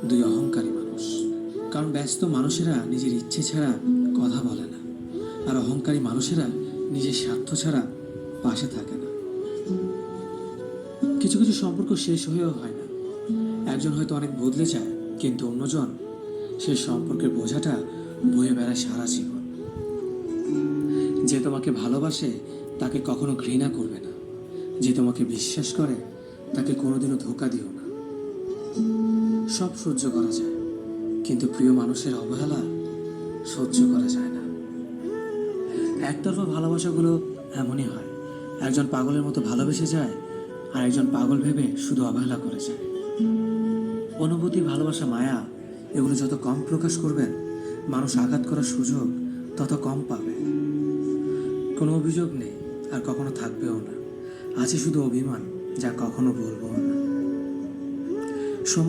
দুই অহংকারী মানুষ। কারণ ব্যস্ত মানুষেরা নিজের ইচ্ছে ছাড়া কথা বলে না, আর অহংকারী মানুষেরা নিজের স্বার্থ ছাড়া পাশে থাকে না। কিছু কিছু সম্পর্ক শেষ হয়েও হয় না। একজন হয়তো অনেক বদলে যায়, কিন্তু অন্যজন সেই সম্পর্কের বোঝাটা বয়ে বেড়ায় সারা জীবন। যে তোমাকে ভালোবাসে তাকে কখনো ঘৃণা করবে না, যে তোমাকে বিশ্বাস করে তাকে কোনোদিনও ধোঁকা দিও না। সব সহ্য করা যায়, কিন্তু প্রিয় মানুষের অবহেলা সহ্য করা যায় না। একতরফা ভালোবাসাগুলো এমনই হয়, একজন পাগলের মতো ভালোবেসে যায়, আর একজন পাগল ভেবে শুধু অবহেলা করে যায়। অনুভূতি, ভালোবাসা, মায়া এগুলো যত কম প্রকাশ করবেন, মানুষ আঘাত করার সুযোগ তত কম পাবে। কোনো অভিযোগ নেই, আর কখনো থাকবেও না। আছে শুধু অভিমান, যা কখনো বলবো না। সময়